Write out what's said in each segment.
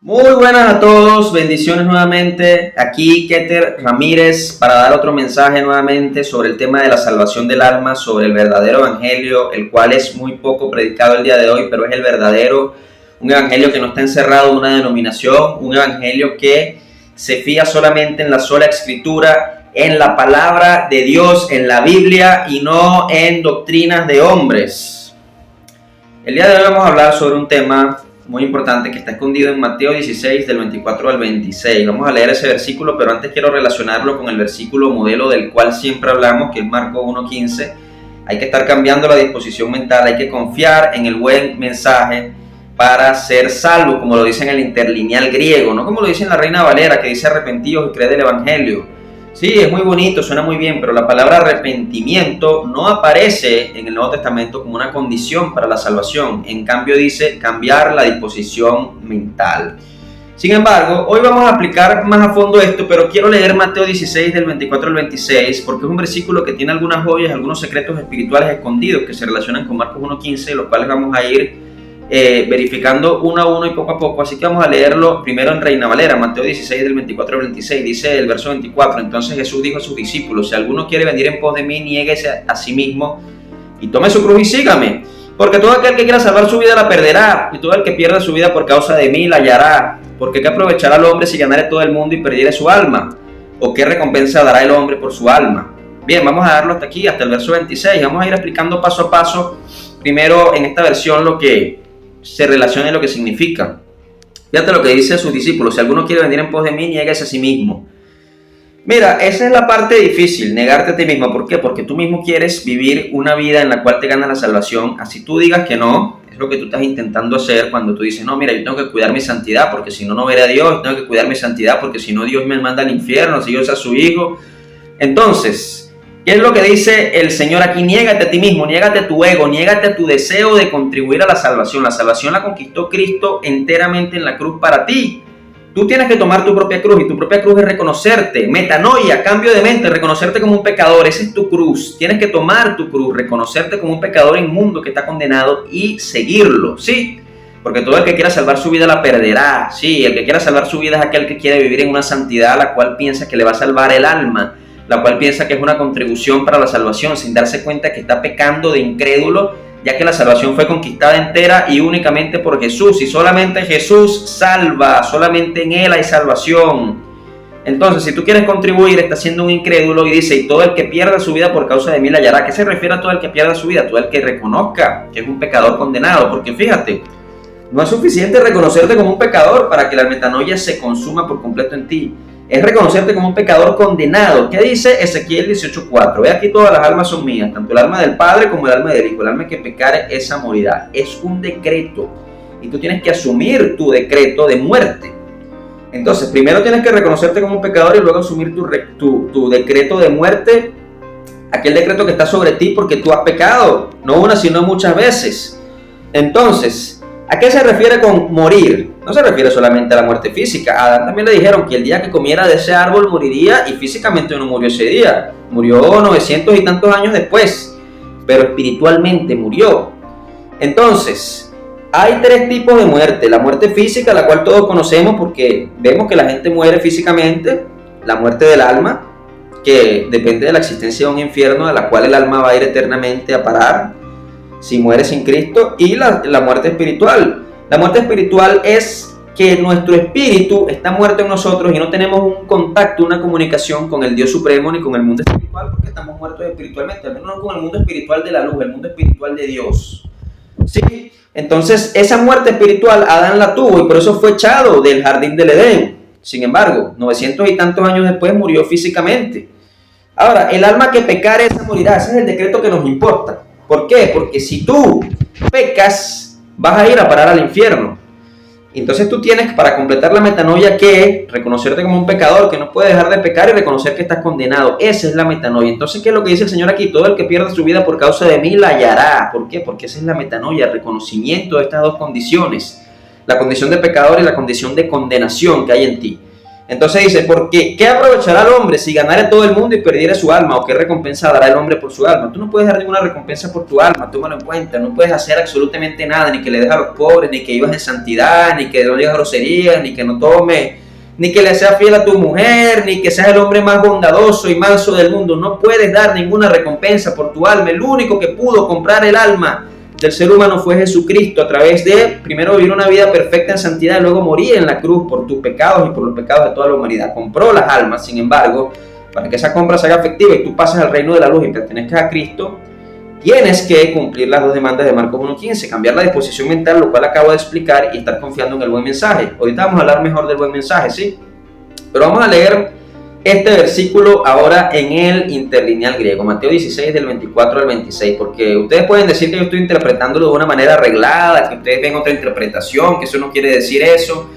Muy buenas a todos, bendiciones nuevamente. Aquí Keter Ramírez para dar otro mensaje nuevamente sobre el tema de la salvación del alma, sobre el verdadero evangelio, el cual es muy poco predicado el día de hoy, pero es el verdadero, un evangelio que no está encerrado en una denominación, un evangelio que se fía solamente en la sola escritura, en la palabra de Dios, en la Biblia y no en doctrinas de hombres. El día de hoy vamos a hablar sobre un tema muy importante que está escondido en Mateo 16 del 24 al 26. Vamos a leer ese versículo, pero antes quiero relacionarlo con el versículo modelo del cual siempre hablamos, que es Marcos 1:15. Hay que estar cambiando la disposición mental, hay que confiar en el buen mensaje para ser salvo, como lo dice en el interlineal griego, no como lo dice en la Reina Valera, que dice arrepentidos y creed el evangelio. Sí, es muy bonito, suena muy bien, pero la palabra arrepentimiento no aparece en el Nuevo Testamento como una condición para la salvación. En cambio dice cambiar la disposición mental. Sin embargo, hoy vamos a aplicar más a fondo esto, pero quiero leer Mateo 16 del 24 al 26, porque es un versículo que tiene algunas joyas, algunos secretos espirituales escondidos que se relacionan con Marcos 1:15, los cuales vamos a ir verificando uno a uno y poco a poco. Así que vamos a leerlo primero en Reina Valera, Mateo 16 del 24 al 26. Dice el verso 24: entonces Jesús dijo a sus discípulos: si alguno quiere venir en pos de mí, niéguese a sí mismo y tome su cruz y sígame, porque todo aquel que quiera salvar su vida la perderá, y todo el que pierda su vida por causa de mí la hallará. Porque ¿qué aprovechará el hombre si ganare todo el mundo y perdiere su alma? ¿O qué recompensa dará el hombre por su alma? Bien, vamos a darlo hasta aquí, hasta el verso 26. Vamos a ir explicando paso a paso, primero en esta versión, lo que se relaciona y lo que significa. Fíjate lo que dice a sus discípulos: si alguno quiere venir en pos de mí, niéguese a sí mismo. Mira, esa es la parte difícil, negarte a ti mismo. ¿Por qué? Porque tú mismo quieres vivir una vida en la cual te gana la salvación. Así tú digas que no, es lo que tú estás intentando hacer cuando tú dices: no, mira, yo tengo que cuidar mi santidad porque si no, no veré a Dios. Tengo que cuidar mi santidad porque si no, Dios me manda al infierno, si yo sea su hijo. Entonces, ¿qué es lo que dice el Señor aquí? Niégate a ti mismo, niégate a tu ego, niégate a tu deseo de contribuir a la salvación. La salvación la conquistó Cristo enteramente en la cruz para ti. Tú tienes que tomar tu propia cruz, y tu propia cruz es reconocerte, metanoia, cambio de mente, reconocerte como un pecador. Esa es tu cruz. Tienes que tomar tu cruz, reconocerte como un pecador inmundo que está condenado y seguirlo, ¿sí? Porque todo el que quiera salvar su vida la perderá, ¿sí? El que quiera salvar su vida es aquel que quiere vivir en una santidad, la cual piensa que le va a salvar el alma, la cual piensa que es una contribución para la salvación, sin darse cuenta que está pecando de incrédulo, ya que la salvación fue conquistada entera y únicamente por Jesús, y solamente Jesús salva, solamente en Él hay salvación. Entonces, si tú quieres contribuir, estás siendo un incrédulo, y dice: y todo el que pierda su vida por causa de mí la hallará. ¿A qué se refiere a todo el que pierda su vida? Todo el que reconozca que es un pecador condenado, porque fíjate, no es suficiente reconocerte como un pecador para que la metanoia se consuma por completo en ti. Es reconocerte como un pecador condenado. ¿Qué dice Ezequiel 18:4? Ve aquí: todas las almas son mías, tanto el alma del Padre como el alma del Hijo. El alma que pecare, esa morirá. Es un decreto, y tú tienes que asumir tu decreto de muerte. Entonces, primero tienes que reconocerte como un pecador y luego asumir tu decreto de muerte, aquel decreto que está sobre ti porque tú has pecado, no una sino muchas veces. Entonces, ¿a qué se refiere con morir? No se refiere solamente a la muerte física. A Adán también le dijeron que el día que comiera de ese árbol moriría, y físicamente no murió ese día. Murió 900 y tantos años después, pero espiritualmente murió. Entonces, hay tres tipos de muerte. La muerte física, la cual todos conocemos porque vemos que la gente muere físicamente. La muerte del alma, que depende de la existencia de un infierno, de la cual el alma va a ir eternamente a parar si muere sin Cristo. Y la muerte espiritual. La muerte espiritual es que nuestro espíritu está muerto en nosotros y no tenemos un contacto, una comunicación con el Dios Supremo ni con el mundo espiritual, porque estamos muertos espiritualmente, al menos no con el mundo espiritual de la luz, el mundo espiritual de Dios. ¿Sí? Entonces, esa muerte espiritual Adán la tuvo, y por eso fue echado del jardín del Edén. Sin embargo, 900 y tantos años después murió físicamente. Ahora, el alma que pecare, esa morirá. Ese es el decreto que nos importa. ¿Por qué? Porque si tú pecas, vas a ir a parar al infierno. Entonces tú tienes, para completar la metanoia, que reconocerte como un pecador, que no puedes dejar de pecar, y reconocer que estás condenado. Esa es la metanoia. Entonces, ¿qué es lo que dice el Señor aquí? Todo el que pierda su vida por causa de mí la hallará. ¿Por qué? Porque esa es la metanoia, el reconocimiento de estas dos condiciones: la condición de pecador y la condición de condenación que hay en ti. Entonces dice, ¿por qué? ¿Qué aprovechará el hombre si ganara todo el mundo y perdiera su alma? ¿O qué recompensa dará el hombre por su alma? Tú no puedes dar ninguna recompensa por tu alma, tómalo en cuenta. No puedes hacer absolutamente nada, ni que le des a los pobres, ni que vivas en santidad, ni que no digas groserías, ni que no tomes, ni que le seas fiel a tu mujer, ni que seas el hombre más bondadoso y manso del mundo. No puedes dar ninguna recompensa por tu alma. El único que pudo comprar el alma del ser humano fue Jesucristo, a través de, primero, vivir una vida perfecta en santidad y luego morir en la cruz por tus pecados y por los pecados de toda la humanidad. Compró las almas. Sin embargo, para que esa compra se haga efectiva y tú pases al reino de la luz y pertenezcas a Cristo, tienes que cumplir las dos demandas de Marcos 1:15, cambiar la disposición mental, lo cual acabo de explicar, y estar confiando en el buen mensaje. Ahorita vamos a hablar mejor del buen mensaje, ¿sí? Pero vamos a leer este versículo ahora en el interlineal griego, Mateo 16 del 24 al 26, porque ustedes pueden decir que yo estoy interpretándolo de una manera arreglada, que ustedes ven otra interpretación, que eso no quiere decir eso.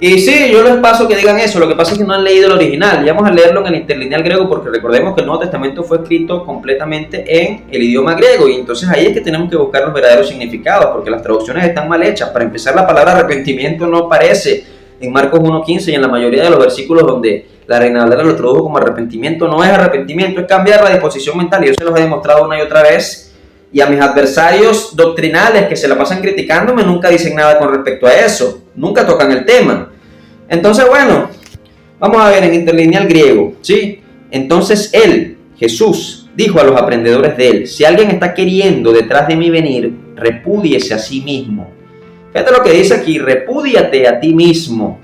Y sí, yo les paso que digan eso, lo que pasa es que no han leído el original. Y vamos a leerlo en el interlineal griego, porque recordemos que el Nuevo Testamento fue escrito completamente en el idioma griego, y entonces ahí es que tenemos que buscar los verdaderos significados, porque las traducciones están mal hechas. Para empezar, la palabra arrepentimiento no aparece en Marcos 1:15 y en la mayoría de los versículos donde la Reina Valera lo tradujo como arrepentimiento. No es arrepentimiento, es cambiar la disposición mental, y yo se los he demostrado una y otra vez. Y a mis adversarios doctrinales que se la pasan criticándome nunca dicen nada con respecto a eso, nunca tocan el tema. Entonces, bueno, vamos a ver en interlineal griego, ¿sí? Entonces él, Jesús, dijo a los aprendedores de él: si alguien está queriendo detrás de mí venir, repúdiese a sí mismo. Fíjate lo que dice aquí: repúdiate a ti mismo.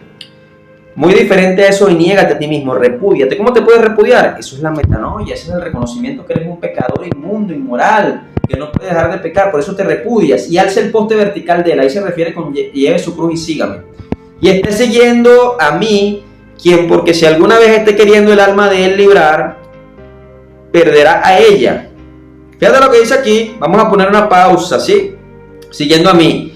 Muy diferente a eso y niégate a ti mismo, repúdiate. ¿Cómo te puedes repudiar? Eso es la metanoia, ese es el reconocimiento que eres un pecador inmundo, inmoral, que no puedes dejar de pecar, por eso te repudias. Y alza el poste vertical de él, ahí se refiere con lleve su cruz y sígame. Y esté siguiendo a mí, quien porque si alguna vez esté queriendo el alma de él librar, perderá a ella. Fíjate lo que dice aquí, vamos a poner una pausa, ¿sí? Siguiendo a mí.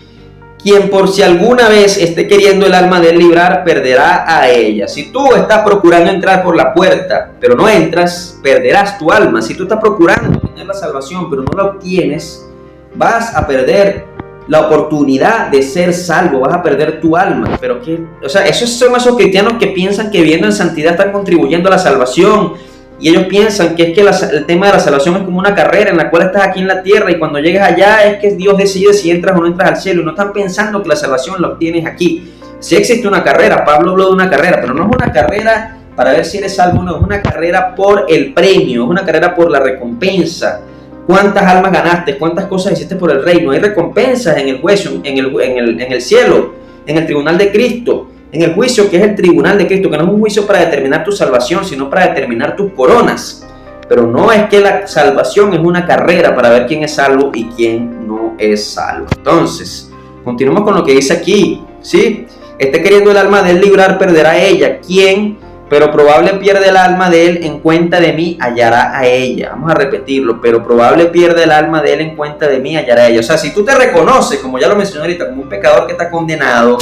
Quien por si alguna vez esté queriendo el alma de él librar, perderá a ella. Si tú estás procurando entrar por la puerta, pero no entras, perderás tu alma. Si tú estás procurando tener la salvación, pero no la obtienes, vas a perder la oportunidad de ser salvo, vas a perder tu alma. Pero que, o sea, esos son esos cristianos que piensan que viviendo en santidad están contribuyendo a la salvación. Y ellos piensan que es que el tema de la salvación es como una carrera en la cual estás aquí en la tierra y cuando llegas allá es que Dios decide si entras o no entras al cielo, y no están pensando que la salvación la obtienes aquí. Sí existe una carrera, Pablo habló de una carrera, pero no es una carrera para ver si eres salvo, no, es una carrera por el premio, es una carrera por la recompensa. ¿Cuántas almas ganaste? ¿Cuántas cosas hiciste por el reino? Hay recompensas en el juicio, en el cielo, en el tribunal de Cristo. En el juicio, que es el tribunal de Cristo, que no es un juicio para determinar tu salvación, sino para determinar tus coronas. Pero no es que la salvación es una carrera para ver quién es salvo y quién no es salvo. Entonces, continuamos con lo que dice aquí, ¿sí? Esté queriendo el alma de él librar, perderá a ella. ¿Quién? Pero probable pierde el alma de él en cuenta de mí, hallará a ella. Vamos a repetirlo. Pero probable pierde el alma de él en cuenta de mí, hallará a ella. O sea, si tú te reconoces, como ya lo mencioné ahorita, como un pecador que está condenado,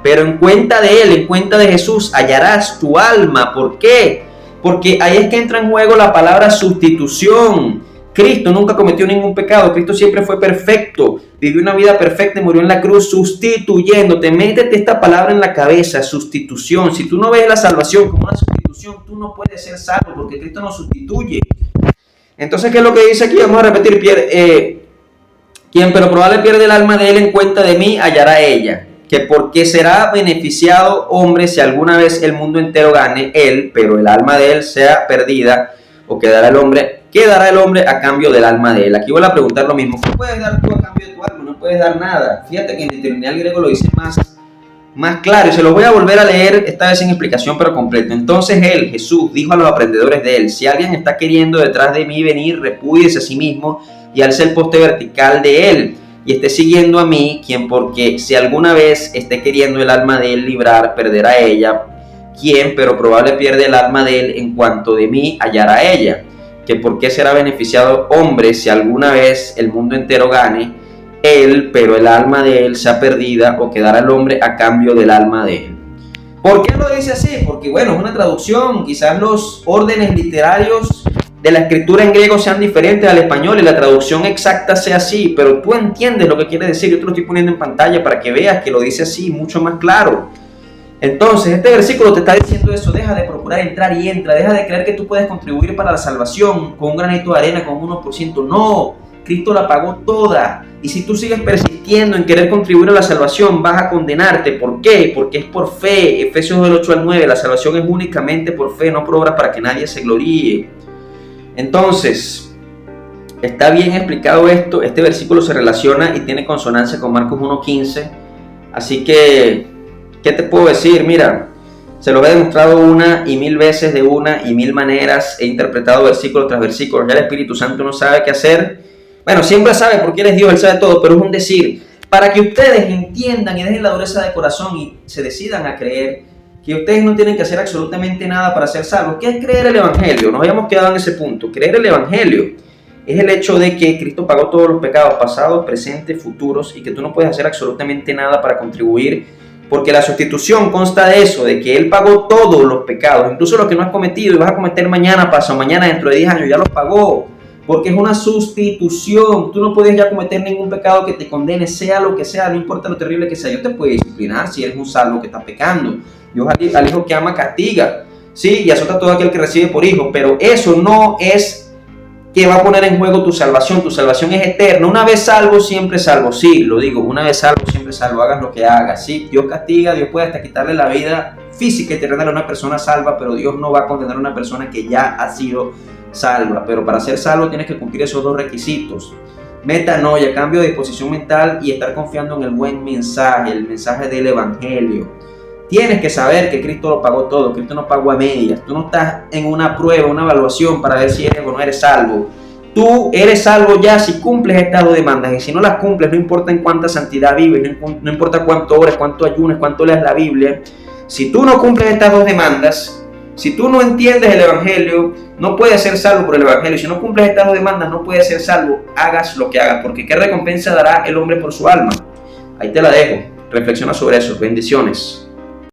pero en cuenta de él, en cuenta de Jesús, hallarás tu alma. ¿Por qué? Porque ahí es que entra en juego la palabra sustitución. Cristo nunca cometió ningún pecado. Cristo siempre fue perfecto. Vivió una vida perfecta y murió en la cruz sustituyéndote. Métete esta palabra en la cabeza, sustitución. Si tú no ves la salvación como una sustitución, tú no puedes ser salvo porque Cristo nos sustituye. Entonces, ¿qué es lo que dice aquí? Vamos a repetir. Quien pero probable pierde el alma de él en cuenta de mí, hallará a ella. Que porque será beneficiado hombre si alguna vez el mundo entero gane él, pero el alma de él sea perdida, o quedará el hombre a cambio del alma de él. Aquí voy a preguntar lo mismo: ¿qué puedes dar tú a cambio de tu alma? No puedes dar nada. Fíjate que en el interlineal griego lo dice más claro, y se los voy a volver a leer esta vez sin explicación pero completo. Entonces él, Jesús, dijo a los aprendedores de él: si alguien está queriendo detrás de mí venir, repúdiese a sí mismo y alce el poste vertical de él y esté siguiendo a mí, quien porque si alguna vez esté queriendo el alma de él librar, perderá a ella. Quien pero probable pierde el alma de él en cuanto de mí, hallará a ella. Que por qué será beneficiado hombre si alguna vez el mundo entero gane él, pero el alma de él sea perdida, o quedará el hombre a cambio del alma de él. ¿Por qué lo dice así? Porque bueno, es una traducción, quizás los órdenes literarios de la escritura en griego sean diferentes al español y la traducción exacta sea así, pero tú entiendes lo que quiere decir. Yo te lo estoy poniendo en pantalla para que veas que lo dice así, mucho más claro. Entonces, este versículo te está diciendo eso: deja de procurar entrar y entra, deja de creer que tú puedes contribuir para la salvación con un granito de arena, con un 1%. No, Cristo la pagó toda. Y si tú sigues persistiendo en querer contribuir a la salvación, vas a condenarte. ¿Por qué? Porque es por fe. Efesios 8-9, la salvación es únicamente por fe, no por obras, para que nadie se gloríe. Entonces, está bien explicado esto. Este versículo se relaciona y tiene consonancia con Marcos 1:15. Así que, ¿qué te puedo decir? Mira, se lo he demostrado una y mil veces, de una y mil maneras. He interpretado versículo tras versículo. Ya el Espíritu Santo no sabe qué hacer. Bueno, siempre sabe, porque Él es Dios, Él sabe todo, pero es un decir. Para que ustedes entiendan y dejen la dureza de corazón y se decidan a creer que ustedes no tienen que hacer absolutamente nada para ser salvos. ¿Qué es creer el Evangelio? Nos habíamos quedado en ese punto. Creer el Evangelio es el hecho de que Cristo pagó todos los pecados, pasados, presentes, futuros, y que tú no puedes hacer absolutamente nada para contribuir, porque la sustitución consta de eso, de que Él pagó todos los pecados, incluso los que no has cometido y vas a cometer mañana, pasado mañana, dentro de 10 años, ya los pagó, porque es una sustitución. Tú no puedes ya cometer ningún pecado que te condene, sea lo que sea, no importa lo terrible que sea. Dios te puede disciplinar si eres un salvo que está pecando. Dios al hijo que ama castiga, sí, y azota a todo aquel que recibe por hijo, pero eso no es que va a poner en juego tu salvación. Tu salvación es eterna. Una vez salvo, siempre salvo. Sí, lo digo, una vez salvo, siempre salvo. Hagas lo que hagas. Sí, Dios castiga, Dios puede hasta quitarle la vida física y terrenal a una persona salva, pero Dios no va a condenar a una persona que ya ha sido salva. Pero para ser salvo tienes que cumplir esos dos requisitos: metanoia, cambio de disposición mental, y estar confiando en el buen mensaje, el mensaje del Evangelio. Tienes que saber que Cristo lo pagó todo. Cristo no pagó a medias. Tú no estás en una prueba, una evaluación para ver si eres o no eres salvo. Tú eres salvo ya si cumples estas dos demandas, y si no las cumples, no importa en cuánta santidad vives, no importa cuánto ores, cuánto ayunes, cuánto leas la Biblia, si tú no cumples estas dos demandas, si tú no entiendes el Evangelio, no puedes ser salvo por el Evangelio. Si no cumples estas dos demandas, no puedes ser salvo, hagas lo que hagas, porque ¿qué recompensa dará el hombre por su alma? Ahí te la dejo. Reflexiona sobre eso. Bendiciones.